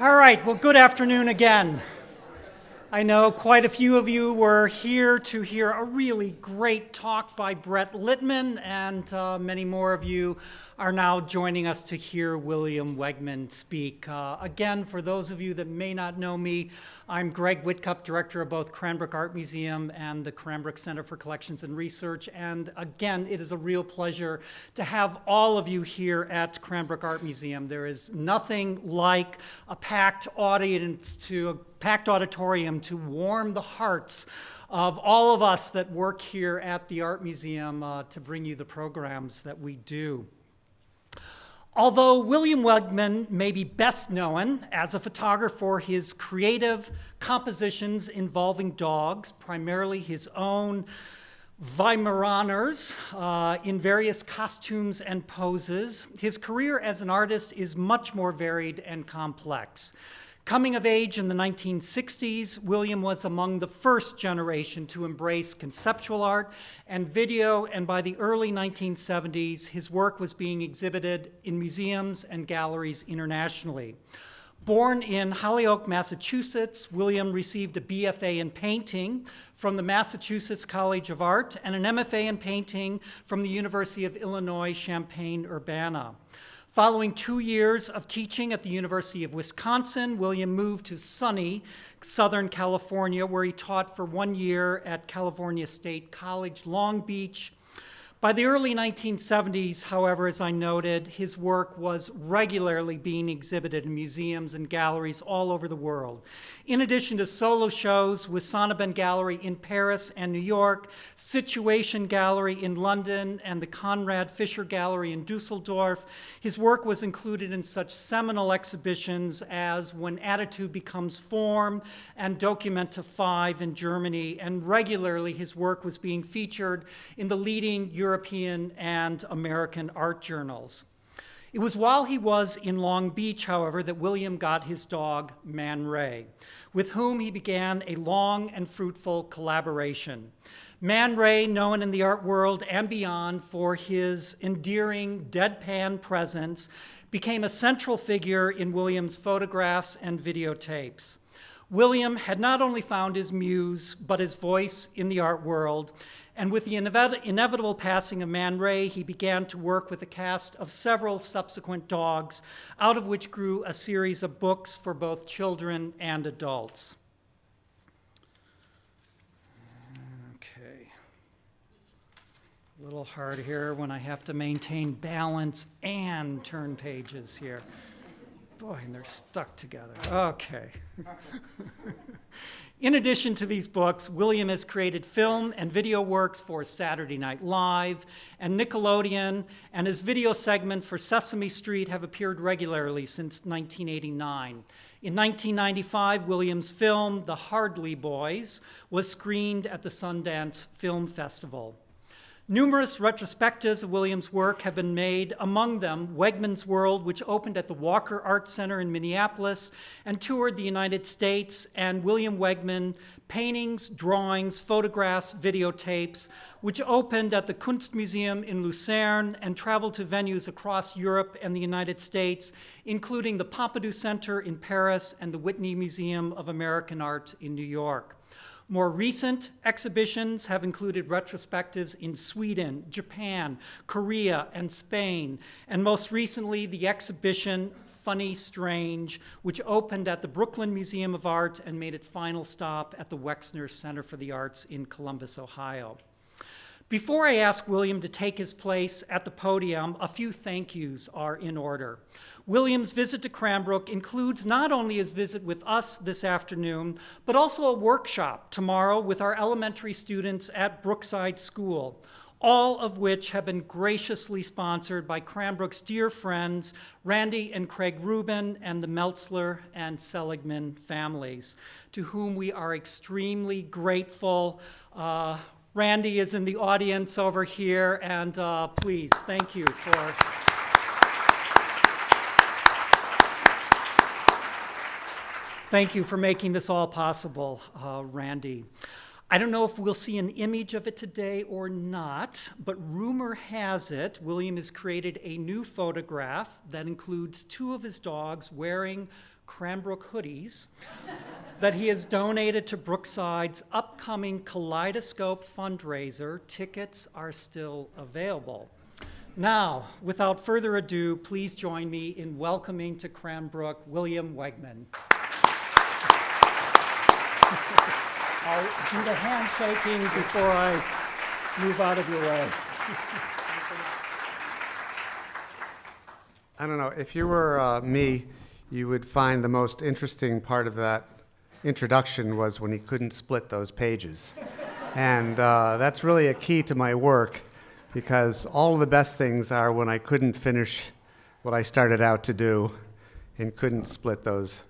All right, well, good afternoon again. I know quite a few of you were here to hear a really great talk by Brett Littman, and many more of you are now joining us to hear William Wegman speak. Again, for those of you that may not know me, I'm Greg Whitcup, director of both Cranbrook Art Museum and the Cranbrook Center for Collections and Research. And again, it is a real pleasure to have all of you here at Cranbrook Art Museum. There is nothing like a packed auditorium to warm the hearts of all of us that work here at the Art Museum to bring you the programs that we do. Although William Wegman may be best known as a photographer for his creative compositions involving dogs, primarily his own Weimaraners in various costumes and poses, his career as an artist is much more varied and complex. Coming of age in the 1960s, William was among the first generation to embrace conceptual art and video, and by the early 1970s, his work was being exhibited in museums and galleries internationally. Born in Holyoke, Massachusetts, William received a BFA in painting from the Massachusetts College of Art and an MFA in painting from the University of Illinois Champaign-Urbana. Following 2 years of teaching at the University of Wisconsin, William moved to sunny Southern California, where he taught for 1 year at California State College, Long Beach. By the early 1970s, however, as I noted, his work was regularly being exhibited in museums and galleries all over the world. In addition to solo shows with Sonnabend Gallery in Paris and New York, Situation Gallery in London, and the Conrad Fischer Gallery in Dusseldorf, his work was included in such seminal exhibitions as When Attitude Becomes Form and Documenta 5 in Germany, and regularly his work was being featured in the leading European and American art journals. It was while he was in Long Beach, however, that William got his dog, Man Ray, with whom he began a long and fruitful collaboration. Man Ray, known in the art world and beyond for his endearing deadpan presence, became a central figure in William's photographs and videotapes. William had not only found his muse, but his voice in the art world, and with the inevitable passing of Man Ray, he began to work with a cast of several subsequent dogs, out of which grew a series of books for both children and adults. Okay. A little hard here when I have to maintain balance and turn pages here. Boy, and they're stuck together. Okay. In addition to these books, William has created film and video works for Saturday Night Live and Nickelodeon, and his video segments for Sesame Street have appeared regularly since 1989. In 1995, William's film, The Hardly Boys, was screened at the Sundance Film Festival. Numerous retrospectives of William's work have been made, among them Wegman's World, which opened at the Walker Art Center in Minneapolis and toured the United States, and William Wegman, Paintings, Drawings, Photographs, Videotapes, which opened at the Kunstmuseum in Lucerne and traveled to venues across Europe and the United States, including the Pompidou Center in Paris and the Whitney Museum of American Art in New York. More recent exhibitions have included retrospectives in Sweden, Japan, Korea, and Spain, and most recently the exhibition Funny Strange, which opened at the Brooklyn Museum of Art and made its final stop at the Wexner Center for the Arts in Columbus, Ohio. Before I ask William to take his place at the podium, a few thank yous are in order. William's visit to Cranbrook includes not only his visit with us this afternoon, but also a workshop tomorrow with our elementary students at Brookside School, all of which have been graciously sponsored by Cranbrook's dear friends, Randy and Craig Rubin, and the Meltzler and Seligman families, to whom we are extremely grateful. Randy is in the audience over here, and please, thank you for... Thank you for making this all possible, Randy. I don't know if we'll see an image of it today or not, but rumor has it William has created a new photograph that includes 2 of his dogs wearing Cranbrook hoodies that he has donated to Brookside's upcoming Kaleidoscope fundraiser. Tickets are still available. Now, without further ado, please join me in welcoming to Cranbrook William Wegman. I'll do the handshaking before I move out of your way. I don't know, if you were me, you would find the most interesting part of that introduction was when he couldn't split those pages. And that's really a key to my work, because all of the best things are when I couldn't finish what I started out to do and couldn't split those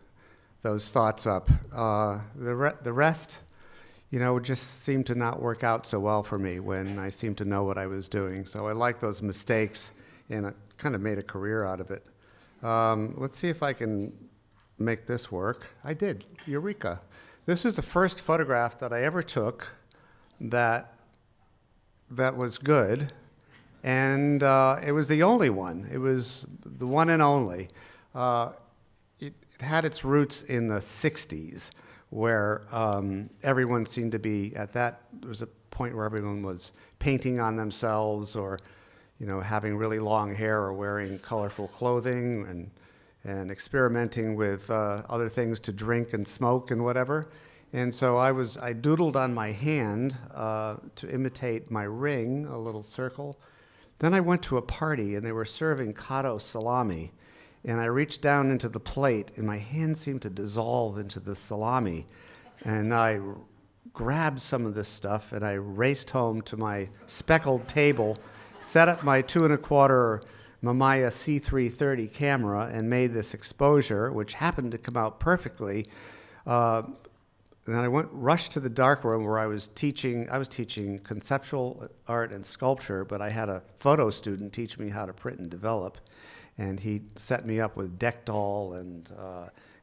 thoughts up. The rest, just seemed to not work out so well for me when I seemed to know what I was doing. So I like those mistakes, and I kind of made a career out of it. Let's see if I can make this work. I did. Eureka. This is the first photograph that I ever took that was good, and it was the only one. It was the one and only. It had its roots in the 60s, where everyone seemed to be there was a point where everyone was painting on themselves, or having really long hair, or wearing colorful clothing, and experimenting with other things to drink and smoke and whatever. And so I doodled on my hand to imitate my ring, a little circle. Then I went to a party, and they were serving cotto salami. And I reached down into the plate, and my hand seemed to dissolve into the salami. And I grabbed some of this stuff, and I raced home to my speckled table, set up my 2 1/4 Mamiya C330 camera, and made this exposure, which happened to come out perfectly. And then I rushed to the darkroom where I was teaching conceptual art and sculpture, but I had a photo student teach me how to print and develop. And he set me up with deckdoll and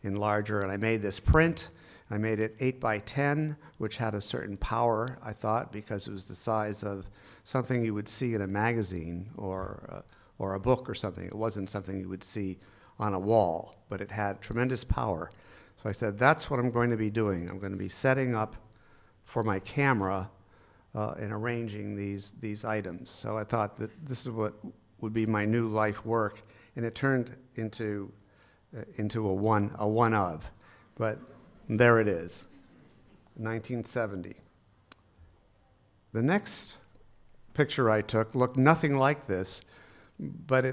enlarger, and I made this print. I made it 8x10, which had a certain power, I thought, because it was the size of something you would see in a magazine or a book or something. It wasn't something you would see on a wall, but it had tremendous power. So I said, that's what I'm going to be doing. I'm going to be setting up for my camera and arranging these items. So I thought that this is what would be my new life work, and it turned into a one of. But there it is, 1970. The next picture I took looked nothing like this, but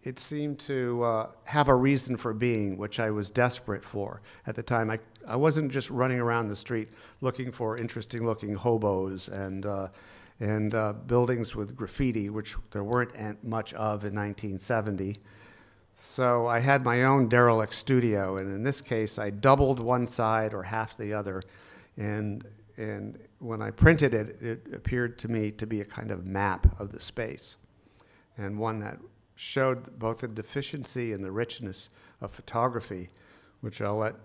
it seemed to have a reason for being, which I was desperate for at the time. I wasn't just running around the street looking for interesting-looking hobos and buildings with graffiti, which there weren't much of in 1970. So I had my own derelict studio, and in this case, I doubled one side or half the other, and when I printed it, it appeared to me to be a kind of map of the space, and one that showed both the deficiency and the richness of photography, which I'll let,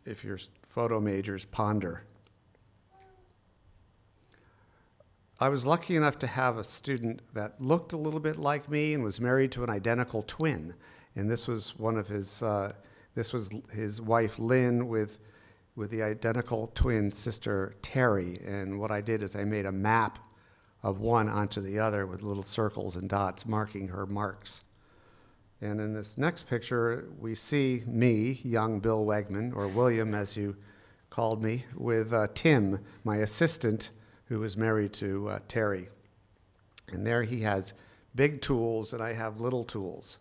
if you're photo majors, ponder. I was lucky enough to have a student that looked a little bit like me and was married to an identical twin. And this was his wife, Lynn, with the identical twin sister, Terry. And what I did is I made a map of one onto the other with little circles and dots marking her marks. And in this next picture, we see me, young Bill Wegman, or William as you called me, with Tim, my assistant, who was married to Terry. And there he has big tools, and I have little tools,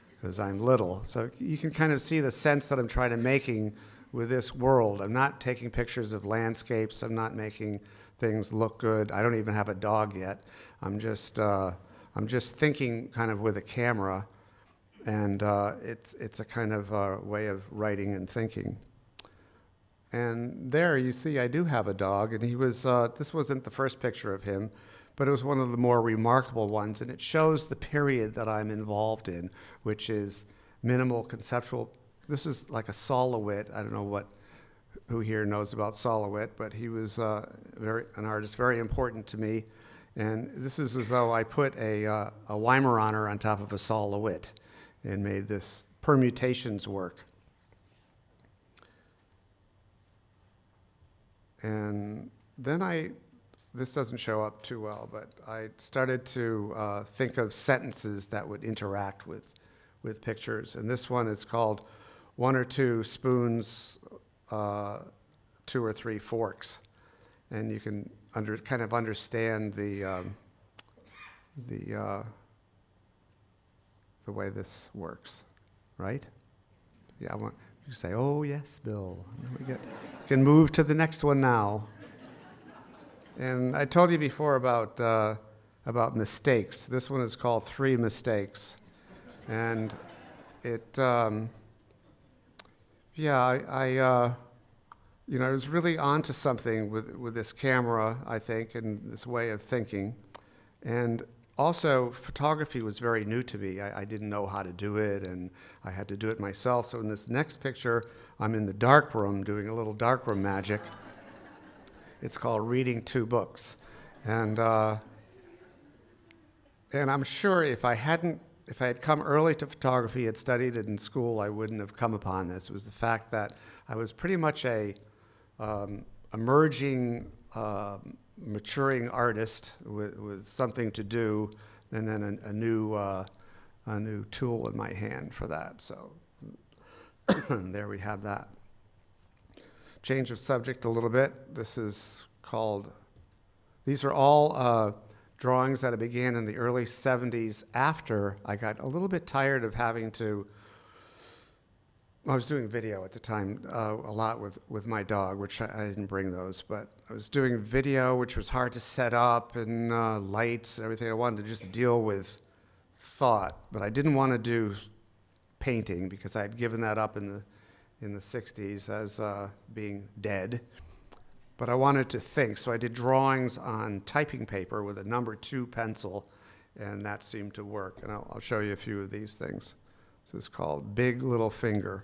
because I'm little. So you can kind of see the sense that I'm trying to making with this world. I'm not taking pictures of landscapes. I'm not making things look good. I don't even have a dog yet. I'm just thinking kind of with a camera, and it's a kind of way of writing and thinking. And there you see I do have a dog, and he was, this wasn't the first picture of him, but it was one of the more remarkable ones, and it shows the period that I'm involved in, which is minimal conceptual. This is like a Solowit. I don't know who here knows about Solowit, but he was an artist very important to me. And this is as though I put a Weimaraner on top of a Solowit and made this permutations work. And then this doesn't show up too well, but I started to think of sentences that would interact with pictures. And this one is called One or Two Spoons, Two or Three Forks. And you can kind of understand the way this works, right? Yeah, you say, oh yes, Bill. We can move to the next one now. And I told you before about mistakes. This one is called Three Mistakes. And it, I was really onto something with this camera, I think, and this way of thinking. And also, photography was very new to me. I didn't know how to do it, and I had to do it myself. So in this next picture, I'm in the darkroom doing a little darkroom magic. It's called Reading Two Books. And I'm sure if I had come early to photography, had studied it in school, I wouldn't have come upon this. It was the fact that I was pretty much a emerging, maturing artist with something to do, and then a new tool in my hand for that. So there we have that. Change of subject a little bit. These are all drawings that I began in the early 70s after I got a little bit tired of having to, I was doing video at the time a lot with my dog, which I didn't bring those, but I was doing video, which was hard to set up, and lights and everything. I wanted to just deal with thought, but I didn't want to do painting because I had given that up in the 60s as being dead. But I wanted to think, so I did drawings on typing paper with a number 2 pencil, and that seemed to work. And I'll show you a few of these things. This is called Big Little Finger.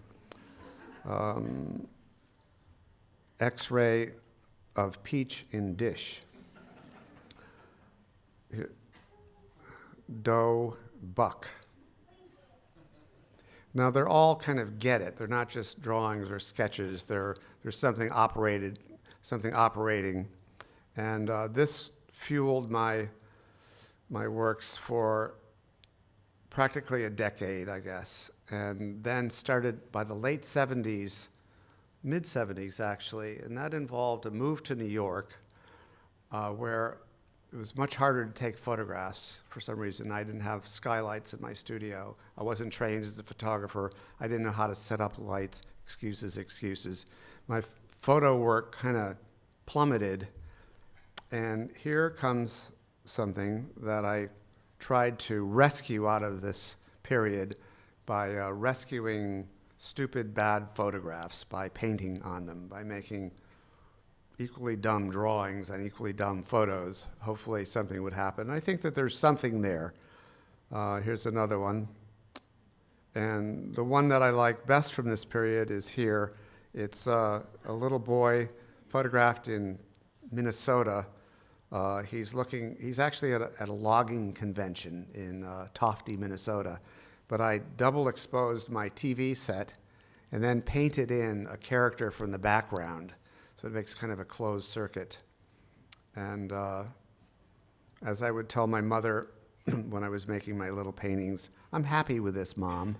X-ray of peach in dish. Doe buck. Now they're all kind of get it. They're not just drawings or sketches. There's something operating. And this fueled my works for practically a decade, I guess. And then started by the late 70s, mid-70s actually, and that involved a move to New York where it was much harder to take photographs for some reason. I didn't have skylights in my studio. I wasn't trained as a photographer. I didn't know how to set up lights. Excuses. My photo work kind of plummeted. And here comes something that I tried to rescue out of this period by rescuing stupid, bad photographs, by painting on them, by making equally dumb drawings and equally dumb photos. Hopefully something would happen. I think that there's something there. Here's another one. And the one that I like best from this period is here. It's a little boy photographed in Minnesota. He's actually at a logging convention in Tofty, Minnesota. But I double exposed my TV set and then painted in a character from the background. So it makes kind of a closed circuit. And as I would tell my mother when I was making my little paintings, I'm happy with this, Mom.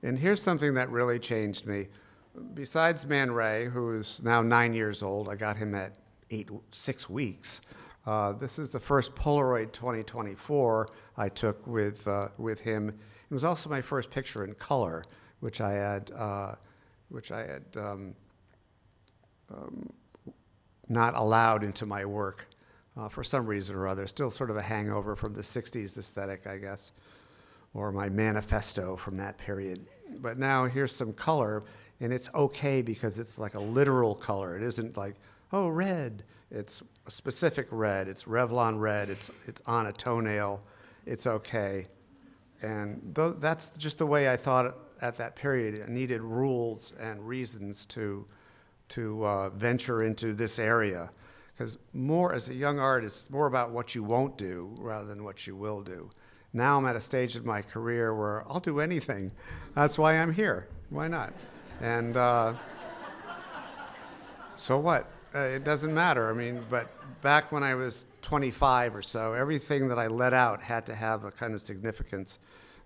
And here's something that really changed me. Besides Man Ray, who is now 9 years old, I got him at 6 weeks. This is the first Polaroid 2024 I took with him. It was also my first picture in color, which I had not allowed into my work for some reason or other. Still sort of a hangover from the 60s aesthetic, I guess, or my manifesto from that period. But now here's some color, and it's okay because it's like a literal color. It isn't like, oh, red. It's a specific red. It's Revlon red. It's on a toenail. It's okay. And that's just the way I thought at that period needed rules and reasons to venture into this area. Because more, as a young artist, it's more about what you won't do rather than what you will do. Now I'm at a stage of my career where I'll do anything. That's why I'm here. Why not? And so what? It doesn't matter. I mean, but back when I was 25 or so, everything that I let out had to have a kind of significance.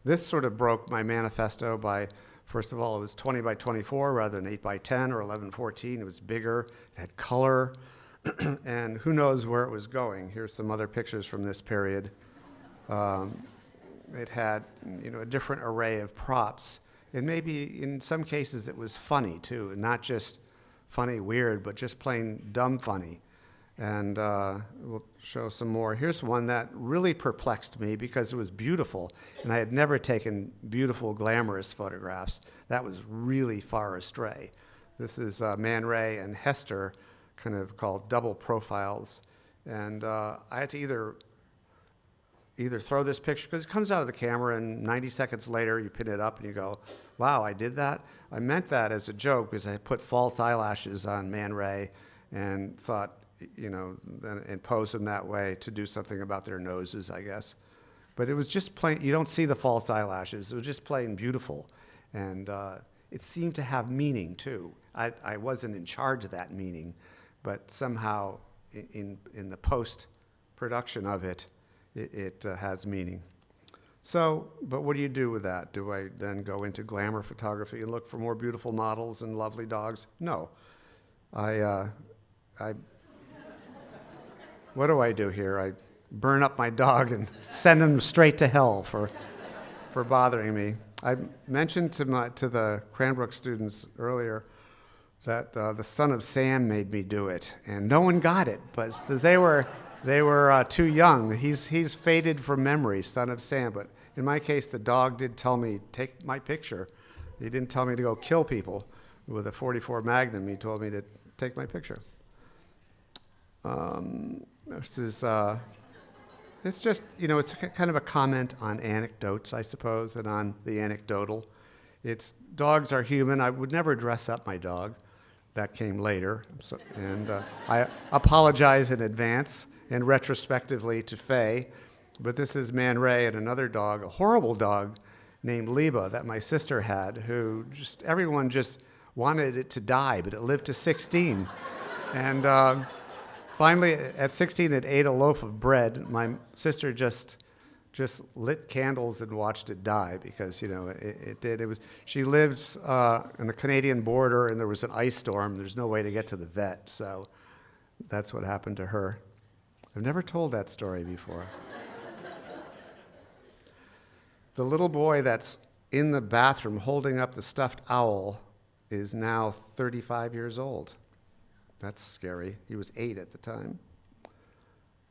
This sort of broke my manifesto by, first of all, it was 20 by 24 rather than 8 by 10 or 11:14. It was bigger, it had color, and who knows where it was going. Here's some other pictures from this period. It had, a different array of props. And maybe in some cases it was funny too, and not just funny, weird, but just plain dumb funny. And we'll show some more. Here's one that really perplexed me because it was beautiful, and I had never taken beautiful, glamorous photographs. That was really far astray. This is Man Ray and Hester, kind of called double profiles. And I had to either throw this picture, because it comes out of the camera and 90 seconds later you pin it up and you go, wow, I did that? I meant that as a joke because I put false eyelashes on Man Ray and thought, and posed them that way to do something about their noses, I guess. But it was just plain, you don't see the false eyelashes. It was just plain beautiful. And it seemed to have meaning too. I wasn't in charge of that meaning, but somehow in the post-production of it, it has meaning. So, but what do you do with that? Do I then go into glamour photography and look for more beautiful models and lovely dogs? No. What do I do here? I burn up my dog and send him straight to hell for bothering me. I mentioned to the Cranbrook students earlier that the Son of Sam made me do it, and no one got it, but they were too young. He's faded from memory, Son of Sam. But in my case, the dog did tell me, take my picture. He didn't tell me to go kill people with a .44 Magnum. He told me to take my picture. This is, it's just, it's kind of a comment on anecdotes, I suppose, and on the anecdotal. Dogs are human. I would never dress up my dog. That came later. And I apologize in advance and retrospectively to Faye, but this is Man Ray and another dog, a horrible dog named Liba that my sister had, who everyone just wanted it to die, but it lived to 16. And finally, at 16, it ate a loaf of bread. My sister just lit candles and watched it die because, it did. She lives on the Canadian border, and there was an ice storm. There's no way to get to the vet, so that's what happened to her. I've never told that story before. The little boy that's in the bathroom holding up the stuffed owl is now 35 years old. That's scary. He was 8 at the time.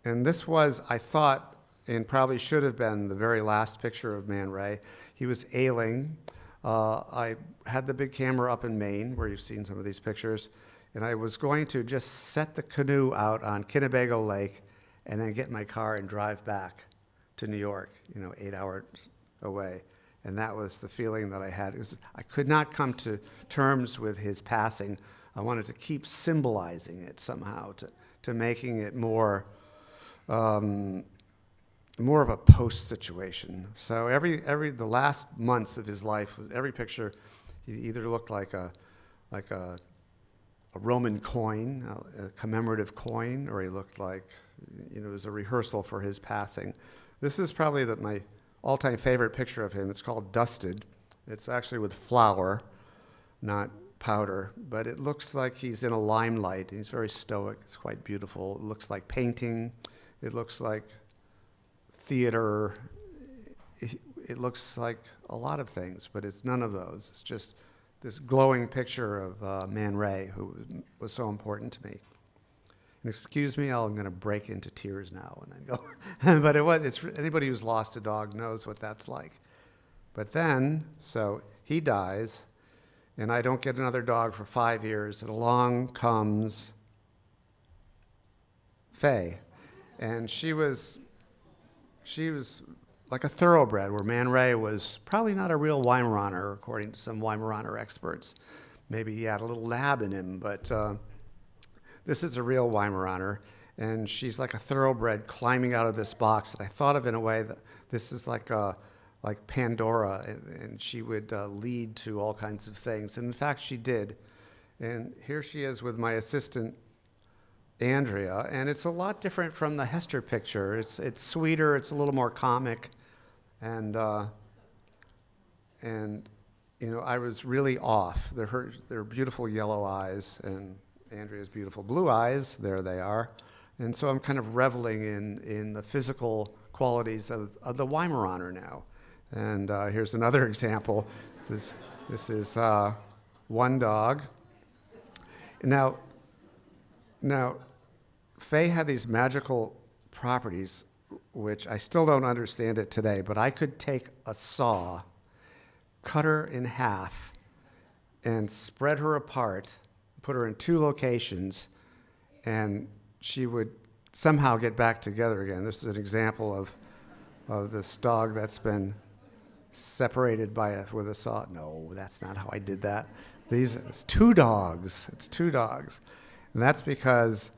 And this was, I thought, and probably should have been the very last picture of Man Ray. He was ailing. I had the big camera up in Maine, where you've seen some of these pictures, and I was going to just set the canoe out on Kinnebago Lake and then get in my car and drive back to New York, 8 hours away. And that was the feeling that I had. I could not come to terms with his passing. I wanted to keep symbolizing it somehow, to making it more of a post situation. So the last months of his life, every picture, he either looked like a Roman coin, a commemorative coin, or he looked like it was a rehearsal for his passing. This is probably my all-time favorite picture of him. It's called Dusted. It's actually with flour, not powder, but it looks like he's in a limelight. He's very stoic. It's quite beautiful. It looks like painting. It looks like theater. It looks like a lot of things, but it's none of those. It's just this glowing picture of Man Ray, who was so important to me. And excuse me, I'm going to break into tears now and then go. But anybody who's lost a dog knows what that's like. But then, so he dies, and I don't get another dog for 5 years, and along comes Faye. And she was like a thoroughbred, where Man Ray was probably not a real Weimaraner, according to some Weimaraner experts. Maybe he had a little lab in him, but this is a real Weimaraner, and she's like a thoroughbred climbing out of this box. And I thought of in a way that this is like Pandora, and she would lead to all kinds of things. And in fact, she did. And here she is with my assistant, Andrea, and it's a lot different from the Hester picture. It's sweeter, it's a little more comic, and you know, I was really off. They're beautiful yellow eyes, and Andrea's beautiful blue eyes. There they are, and so I'm kind of reveling in the physical qualities of the Weimaraner now. And here's another example. This is one dog. Now, Faye had these magical properties, which I still don't understand it today, but I could take a saw, cut her in half, and spread her apart, put her in two locations, and she would somehow get back together again. This is an example of this dog that's been separated with a saw. No, that's not how I did that. It's two dogs. It's two dogs. And that's because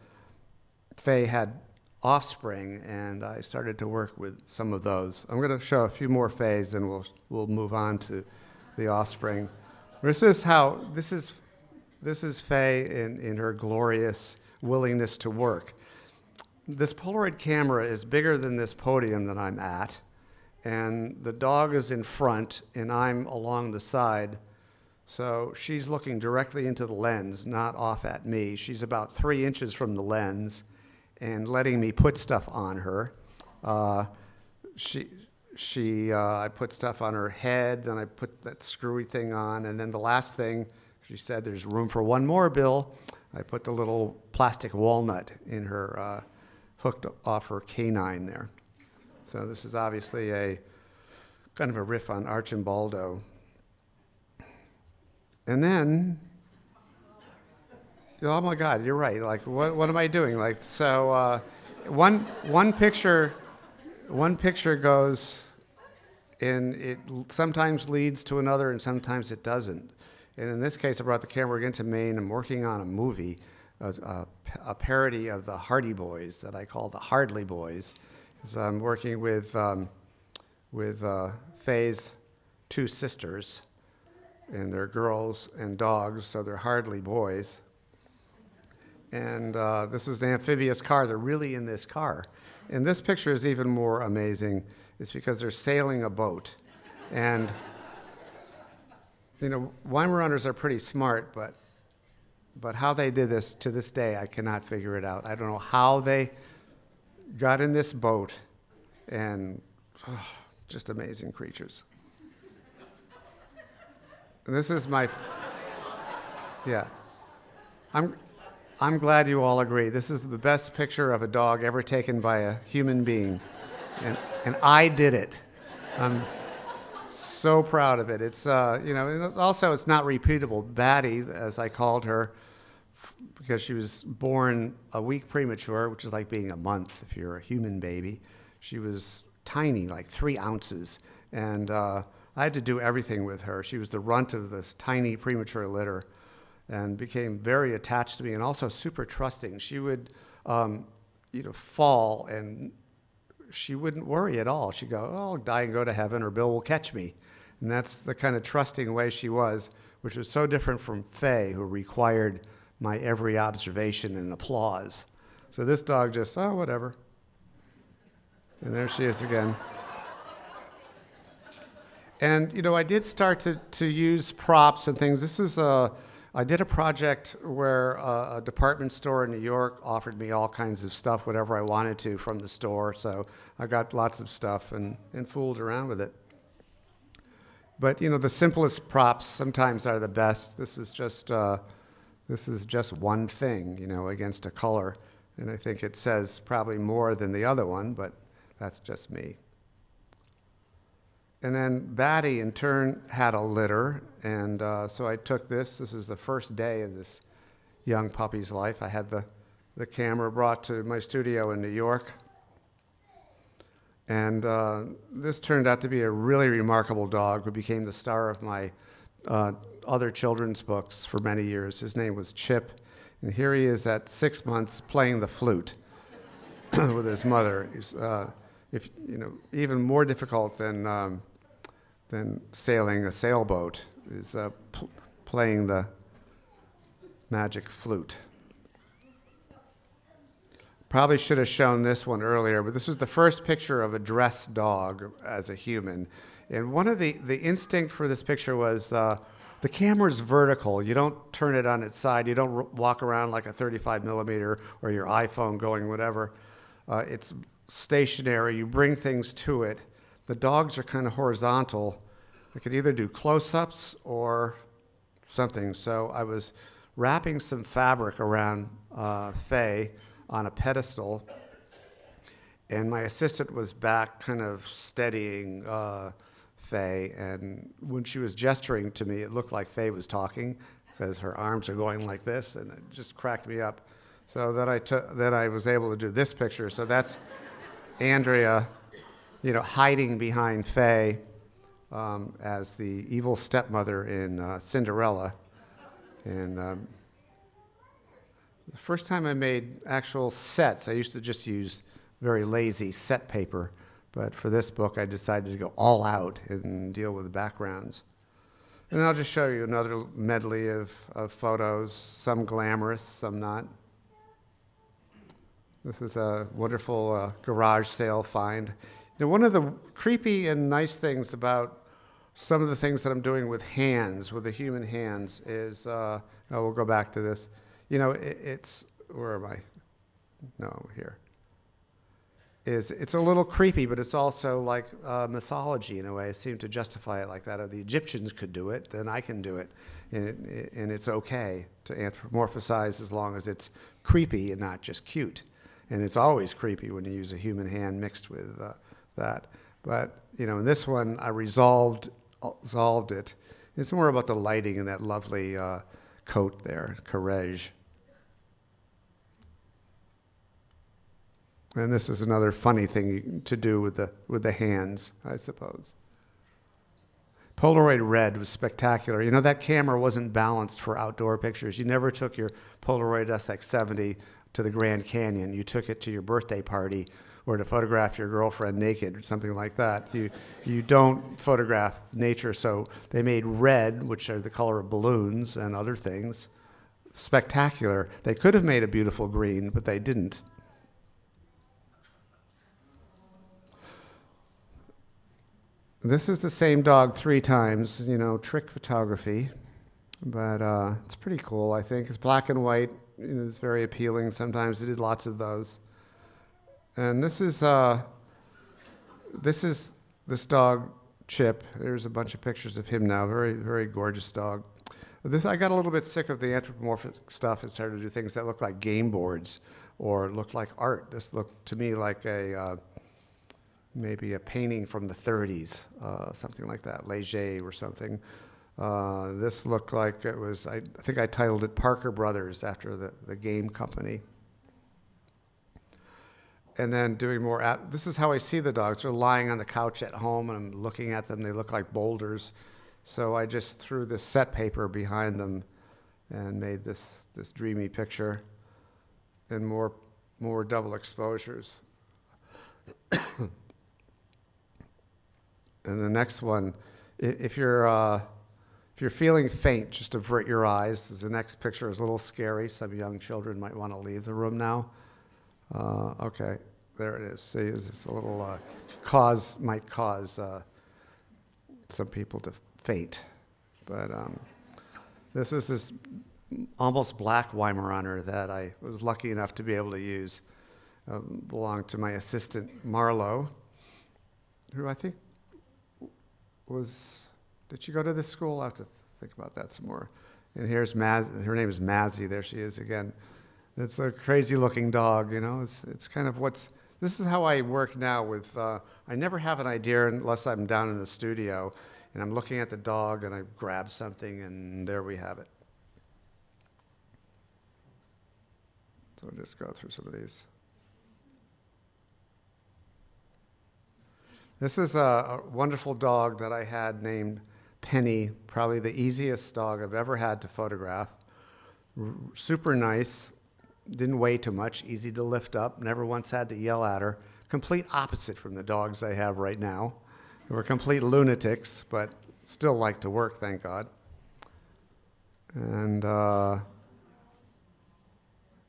Faye had offspring, and I started to work with some of those. I'm going to show a few more Fays, then we'll move on to the offspring. This is Faye in her glorious willingness to work. This Polaroid camera is bigger than this podium that I'm at, and the dog is in front, and I'm along the side. So she's looking directly into the lens, not off at me. She's about 3 inches from the lens and letting me put stuff on her. I put stuff on her head, then I put that screwy thing on, and then the last thing, she said, there's room for one more, Bill. I put the little plastic walnut in her, hooked off her canine there. So this is obviously a kind of a riff on Archimbaldo. And then, oh my God, you're right. Like, what am I doing? Like, so one picture goes, and it sometimes leads to another, and sometimes it doesn't. And in this case, I brought the camera again to Maine. I'm working on a movie, a parody of the Hardy Boys that I call the Hardly Boys. So I'm working with Faye's two sisters, and they're girls and dogs, so they're hardly boys. And this is the amphibious car. They're really in this car. And this picture is even more amazing. It's because they're sailing a boat. And, you know, Weimaraners are pretty smart, but how they did this, to this day, I cannot figure it out. I don't know how they got in this boat, and just amazing creatures. This is my, yeah. I'm glad you all agree. This is the best picture of a dog ever taken by a human being, and I did it. I'm so proud of it. It's you know, and it's not repeatable. Batty, as I called her, because she was born a week premature, which is like being a month if you're a human baby. She was tiny, like 3 ounces, and I had to do everything with her. She was the runt of this tiny premature litter and became very attached to me and also super trusting. She would, fall, and she wouldn't worry at all. She'd go, oh, I'll die and go to heaven, or Bill will catch me. And that's the kind of trusting way she was, which was so different from Faye, who required my every observation and applause. So this dog just, oh, whatever. And there she is again. And, you know, I did start to use props and things. I did a project where a department store in New York offered me all kinds of stuff, whatever I wanted to from the store. So I got lots of stuff and fooled around with it. But, you know, the simplest props sometimes are the best. This is just one thing, you know, against a color. And I think it says probably more than the other one, but that's just me. And then Batty, in turn, had a litter, and so I took this. This is the first day of this young puppy's life. I had the camera brought to my studio in New York. And this turned out to be a really remarkable dog who became the star of my other children's books for many years. His name was Chip, and here he is at 6 months playing the flute with his mother. He's, if you know, even more difficult than sailing a sailboat is playing the magic flute. Probably should have shown this one earlier, but this was the first picture of a dressed dog as a human. And one of the instinct for this picture was the camera's vertical. You don't turn it on its side. You don't walk around like a 35 millimeter or your iPhone going whatever. It's stationary. You bring things to it. The dogs are kind of horizontal. I could either do close-ups or something. So I was wrapping some fabric around Faye on a pedestal, and my assistant was back kind of steadying Faye, and when she was gesturing to me, it looked like Faye was talking because her arms are going like this, and it just cracked me up. So then I was able to do this picture. So that's Andrea, hiding behind Faye as the evil stepmother in Cinderella. And the first time I made actual sets, I used to just use very lazy set paper, but for this book I decided to go all out and deal with the backgrounds. And I'll just show you another medley of photos, some glamorous, some not. This is a wonderful garage sale find. One of the creepy and nice things about some of the things that I'm doing with hands, with the human hands, is, we'll go back to this. It's, where am I? No, here. It's a little creepy, but it's also like mythology in a way. I seem to justify it like that. If the Egyptians could do it, then I can do it. And it's okay to anthropomorphize as long as it's creepy and not just cute. And it's always creepy when you use a human hand mixed with that. But, in this one, I resolved it. It's more about the lighting and that lovely coat there, Courage. And this is another funny thing to do with the hands, I suppose. Polaroid red was spectacular. That camera wasn't balanced for outdoor pictures. You never took your Polaroid SX70 to the Grand Canyon. You took it to your birthday party or to photograph your girlfriend naked or something like that. You don't photograph nature, so they made red, which are the color of balloons and other things, spectacular. They could have made a beautiful green, but they didn't. This is the same dog 3 times, trick photography, but it's pretty cool, I think. It's black and white. It's very appealing. Sometimes they did lots of those. And this is this dog, Chip. There's a bunch of pictures of him now. Very, very gorgeous dog. I got a little bit sick of the anthropomorphic stuff and started to do things that looked like game boards or looked like art. This looked to me like maybe a painting from the 30s, something like that, Leger or something. This looked like it was, I think I titled it Parker Brothers after the game company. And then doing more, this is how I see the dogs. They're lying on the couch at home and I'm looking at them. They look like boulders. So I just threw this set paper behind them and made this dreamy picture and more double exposures. And the next one, if you're feeling faint, just avert your eyes. The next picture is a little scary. Some young children might want to leave the room now. Okay, there it is. See, it's a little might cause some people to faint. But this is this almost black Weimaraner that I was lucky enough to be able to use. Belonged to my assistant, Marlo, who I think did she go to this school? I'll have to think about that some more. And here's her name is Mazzy. There she is again. It's a crazy looking dog, It's kind of this is how I work now with, I never have an idea unless I'm down in the studio and I'm looking at the dog and I grab something and there we have it. So we'll just go through some of these. This is a wonderful dog that I had named Penny, probably the easiest dog I've ever had to photograph. Super nice, didn't weigh too much, easy to lift up, never once had to yell at her. Complete opposite from the dogs I have right now, who are complete lunatics, but still like to work, thank God. And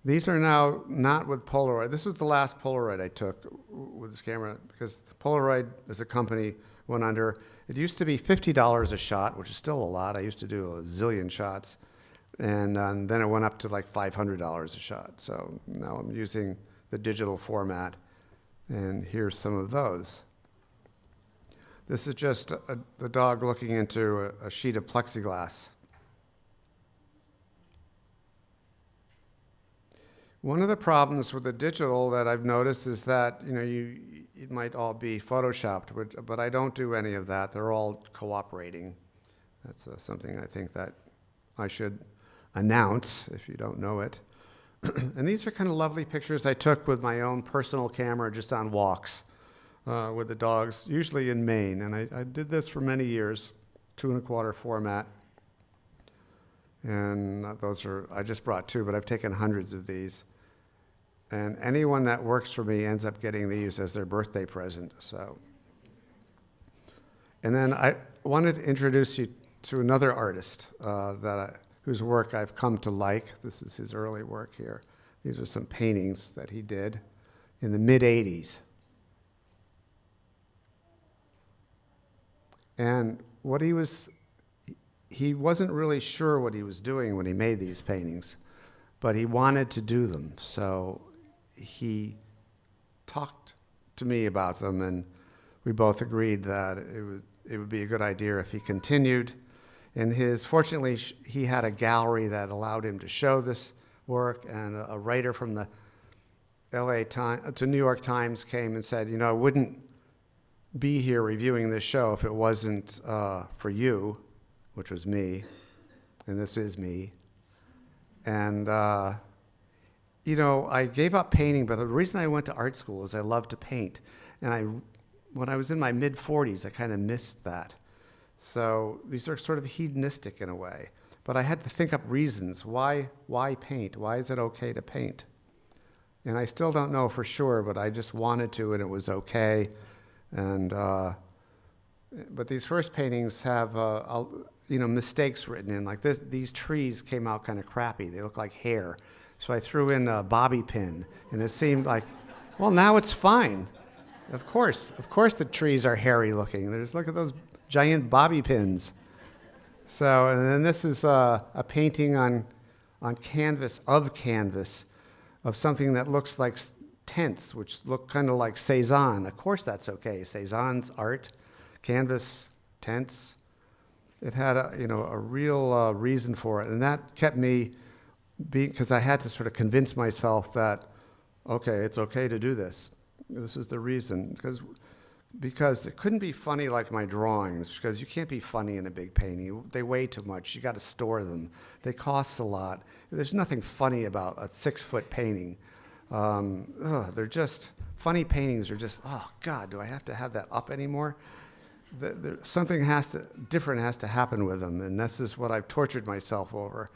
these are now not with Polaroid. This was the last Polaroid I took with this camera, because Polaroid as a company went under. It used to be $50 a shot, which is still a lot. I used to do a zillion shots. And then it went up to like $500 a shot. So now I'm using the digital format. And here's some of those. This is just the dog looking into a sheet of plexiglass. One of the problems with the digital that I've noticed is that, it might all be photoshopped, but I don't do any of that. They're all cooperating. That's something I think that I should announce if you don't know it. And these are kind of lovely pictures I took with my own personal camera just on walks with the dogs, usually in Maine. And I did this for many years, 2.25 format. And I just brought 2, but I've taken hundreds of these. And anyone that works for me ends up getting these as their birthday present. So, and then I wanted to introduce you to another artist whose work I've come to like. This is his early work here. These are some paintings that he did in the mid-'80s. And he wasn't really sure what he was doing when he made these paintings, but he wanted to do them. So he talked to me about them, and we both agreed that it would be a good idea if he continued. And fortunately, he had a gallery that allowed him to show this work, and a writer from the New York Times came and said, I wouldn't be here reviewing this show if it wasn't for you, which was me, and this is me. And, I gave up painting, but the reason I went to art school is I love to paint. And when I was in my mid-40s, I kind of missed that. So these are sort of hedonistic in a way. But I had to think up reasons. Why paint? Why is it okay to paint? And I still don't know for sure, but I just wanted to, and it was okay. And but these first paintings have mistakes written in. Like these trees came out kind of crappy. They look like hair. So I threw in a bobby pin, and it seemed like, well, now it's fine. Of course the trees are hairy looking. Look at those giant bobby pins. So, and then this is a painting on canvas of something that looks like tents, which look kind of like Cézanne. Of course that's okay. Cézanne's art, canvas, tents. It had a real reason for it, and that kept me because I had to sort of convince myself that, okay, it's okay to do this. This is the reason, because it couldn't be funny like my drawings, because you can't be funny in a big painting. They weigh too much. You got to store them. They cost a lot. There's nothing funny about a 6-foot painting. They're just, funny paintings are just, oh God, do I have to have that up anymore? Something different has to happen with them, and this is what I've tortured myself over.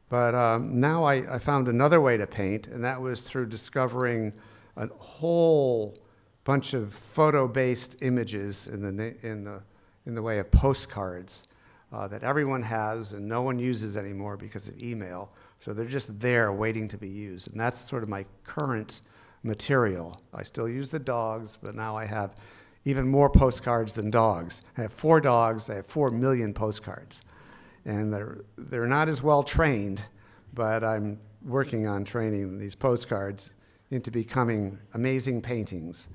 But now I found another way to paint, and that was through discovering a whole bunch of photo-based images in the way of postcards that everyone has and no one uses anymore because of email. So they're just there waiting to be used, and that's sort of my current material. I still use the dogs, but now I have even more postcards than dogs. I have 4 dogs. I have 4 million postcards. And they're not as well trained, but I'm working on training these postcards into becoming amazing paintings.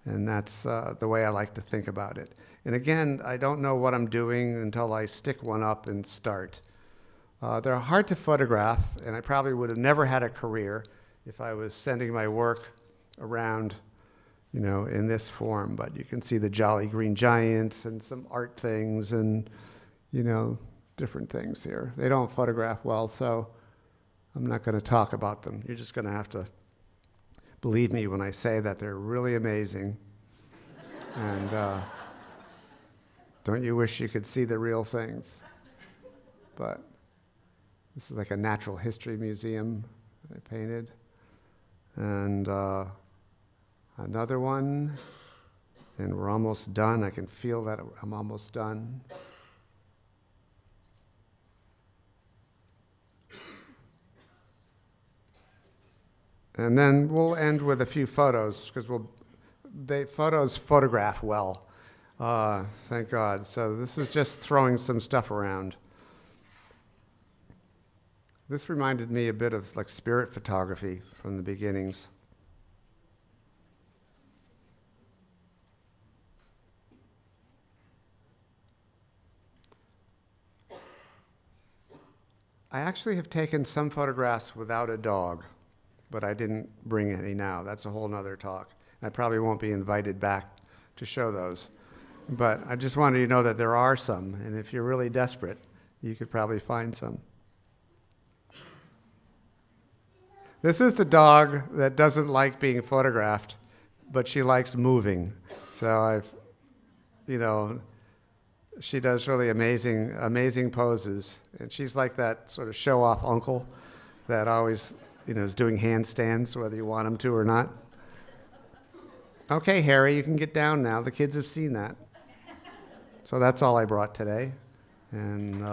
And that's the way I like to think about it. And again, I don't know what I'm doing until I stick one up and start. They're hard to photograph, and I probably would have never had a career if I was sending my work around, in this form. But you can see the Jolly Green Giant and some art things and, different things here. They don't photograph well, so I'm not going to talk about them. You're just going to have to believe me when I say that they're really amazing. And don't you wish you could see the real things? But this is like a natural history museum that I painted. And another one, and we're almost done. I can feel that I'm almost done. And then we'll end with a few photos, because photos photograph well, thank God. So this is just throwing some stuff around. This reminded me a bit of like spirit photography from the beginnings. I actually have taken some photographs without a dog, but I didn't bring any now. That's a whole nother talk. I probably won't be invited back to show those. But I just wanted you to know that there are some, and if you're really desperate, you could probably find some. This is the dog that doesn't like being photographed, but she likes moving. So she does really amazing poses. And she's like that sort of show-off uncle that always, is doing handstands, whether you want him to or not. Okay, Harry, you can get down now. The kids have seen that. So that's all I brought today. And